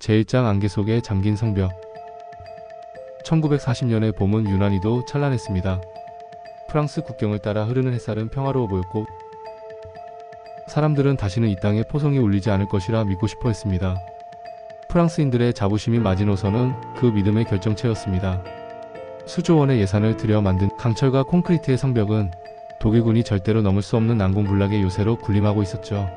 제1장 안개 속에 잠긴 성벽. 1940년의 봄은 유난히도 찬란했습니다. 프랑스 국경을 따라 흐르는 햇살은 평화로워 보였고 사람들은 다시는 이 땅에 포성이 울리지 않을 것이라 믿고 싶어 했습니다. 프랑스인들의 자부심이 마지노선은 그 믿음의 결정체였습니다. 수조 원의 예산을 들여 만든 강철과 콘크리트의 성벽은 독일군이 절대로 넘을 수 없는 난공불락의 요새로 군림하고 있었죠.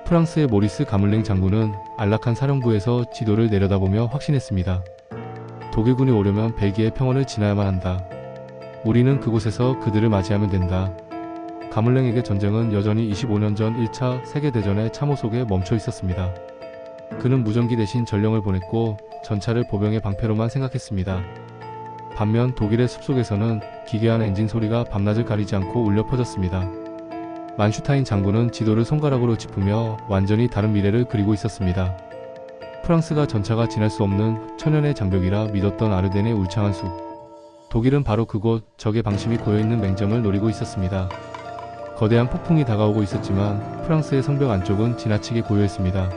프랑스의 모리스 가물랭 장군은 안락한 사령부에서 지도를 내려다보며 확신했습니다. 독일군이 오려면 벨기에 평원을 지나야만 한다. 우리는 그곳에서 그들을 맞이하면 된다. 가물랭에게 전쟁은 여전히 25년 전 1차 세계대전의 참호 속에 멈춰 있었습니다. 그는 무전기 대신 전령을 보냈고 전차를 보병의 방패로만 생각했습니다. 반면 독일의 숲속에서는 기괴한 엔진 소리가 밤낮을 가리지 않고 울려 퍼졌습니다. 만슈타인 장군은 지도를 손가락으로 짚으며 완전히 다른 미래를 그리고 있었습니다. 프랑스가 전차가 지날 수 없는 천연의 장벽이라 믿었던 아르덴의 울창한 숲. 독일은 바로 그곳 적의 방심이 고여있는 맹점을 노리고 있었습니다. 거대한 폭풍이 다가오고 있었지만 프랑스의 성벽 안쪽은 지나치게 고요했습니다.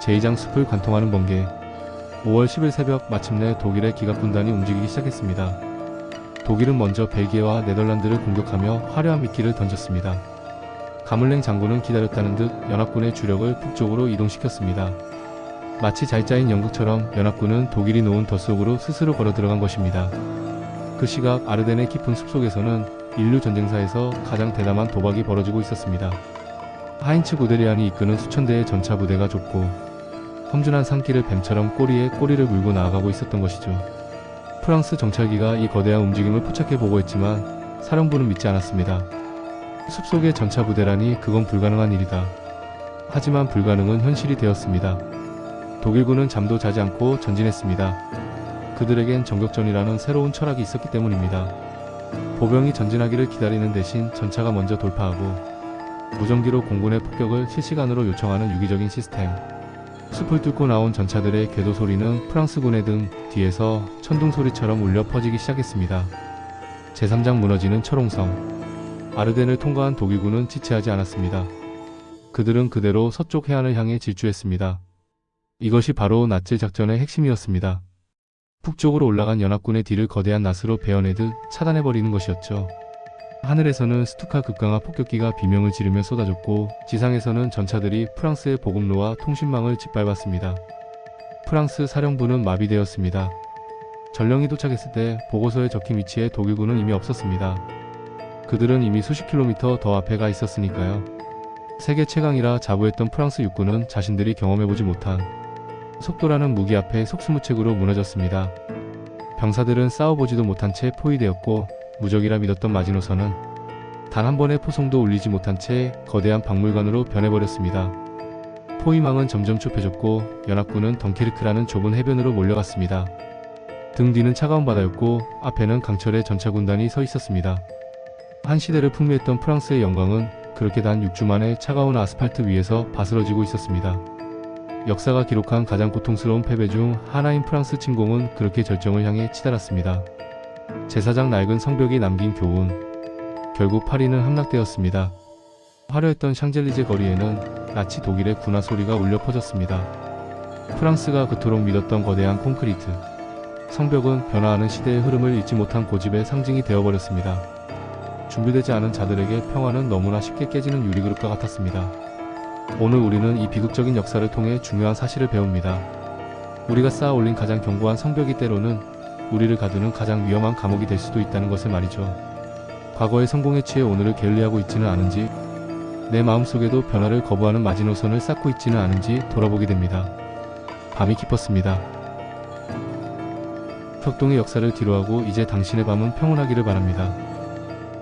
제2장 숲을 관통하는 번개. 5월 10일 새벽 마침내 독일의 기갑군단이 움직이기 시작했습니다. 독일은 먼저 벨기에와 네덜란드를 공격하며 화려한 미끼를 던졌습니다. 가물랭 장군은 기다렸다는 듯 연합군의 주력을 북쪽으로 이동시켰습니다. 마치 잘 짜인 연극처럼 연합군은 독일이 놓은 덫 속으로 스스로 걸어 들어간 것입니다. 그 시각 아르덴의 깊은 숲속에서는 인류 전쟁사에서 가장 대담한 도박이 벌어지고 있었습니다. 하인츠 구데리안이 이끄는 수천 대의 전차 부대가 좁고 험준한 산길을 뱀처럼 꼬리에 꼬리를 물고 나아가고 있었던 것이죠. 프랑스 정찰기가 이 거대한 움직임을 포착해 보고했지만 사령부는 믿지 않았습니다. 숲속의 전차 부대라니 그건 불가능한 일이다. 하지만 불가능은 현실이 되었습니다. 독일군은 잠도 자지 않고 전진했습니다. 그들에겐 정격전이라는 새로운 철학이 있었기 때문입니다. 보병이 전진하기를 기다리는 대신 전차가 먼저 돌파하고 무전기로 공군의 폭격을 실시간으로 요청하는 유기적인 시스템. 숲을 뚫고 나온 전차들의 궤도 소리는 프랑스군의 등 뒤에서 천둥 소리처럼 울려 퍼지기 시작했습니다. 제3장 무너지는 철옹성. 아르덴을 통과한 독일군은 지체하지 않았습니다. 그들은 그대로 서쪽 해안을 향해 질주했습니다. 이것이 바로 나치 작전의 핵심이었습니다. 북쪽으로 올라간 연합군의 뒤를 거대한 낫으로 베어내듯 차단해버리는 것이었죠. 하늘에서는 스투카 극강화 폭격기가 비명을 지르며 쏟아졌고 지상에서는 전차들이 프랑스의 보급로와 통신망을 짓밟았습니다. 프랑스 사령부는 마비되었습니다. 전령이 도착했을 때 보고서에 적힌 위치에 독일군은 이미 없었습니다. 그들은 이미 수십 킬로미터 더 앞에 가 있었으니까요. 세계 최강이라 자부했던 프랑스 육군은 자신들이 경험해보지 못한 속도라는 무기 앞에 속수무책으로 무너졌습니다. 병사들은 싸워보지도 못한 채 포위되었고 무적이라 믿었던 마지노선은 단 한 번의 포성도 울리지 못한 채 거대한 박물관으로 변해버렸습니다. 포위망은 점점 좁혀졌고 연합군은 덩케르크라는 좁은 해변으로 몰려갔습니다. 등 뒤는 차가운 바다였고 앞에는 강철의 전차군단이 서 있었습니다. 한 시대를 풍미했던 프랑스의 영광은 그렇게 단 6주 만에 차가운 아스팔트 위에서 바스러지고 있었습니다. 역사가 기록한 가장 고통스러운 패배 중 하나인 프랑스 침공은 그렇게 절정을 향해 치달았습니다. 제4장 낡은 성벽이 남긴 교훈. 결국 파리는 함락되었습니다. 화려했던 샹젤리제 거리에는 나치 독일의 군화 소리가 울려 퍼졌습니다. 프랑스가 그토록 믿었던 거대한 콘크리트 성벽은 변화하는 시대의 흐름을 잊지 못한 고집의 상징이 되어버렸습니다. 준비되지 않은 자들에게 평화는 너무나 쉽게 깨지는 유리그릇과 같았습니다. 오늘 우리는 이 비극적인 역사를 통해 중요한 사실을 배웁니다. 우리가 쌓아 올린 가장 견고한 성벽이 때로는 우리를 가두는 가장 위험한 감옥이 될 수도 있다는 것을 말이죠. 과거의 성공에 취해 오늘을 게을리하고 있지는 않은지, 내 마음속에도 변화를 거부하는 마지노선을 쌓고 있지는 않은지 돌아보게 됩니다. 밤이 깊었습니다. 격동의 역사를 뒤로하고 이제 당신의 밤은 평온하기를 바랍니다.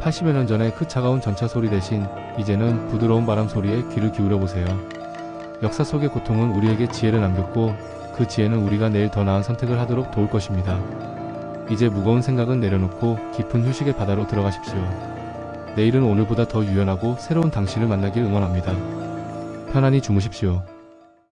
80여 년 전의 그 차가운 전차 소리 대신 이제는 부드러운 바람 소리에 귀를 기울여 보세요. 역사 속의 고통은 우리에게 지혜를 남겼고 그 지혜는 우리가 내일 더 나은 선택을 하도록 도울 것입니다. 이제 무거운 생각은 내려놓고 깊은 휴식의 바다로 들어가십시오. 내일은 오늘보다 더 유연하고 새로운 당신을 만나길 응원합니다. 편안히 주무십시오.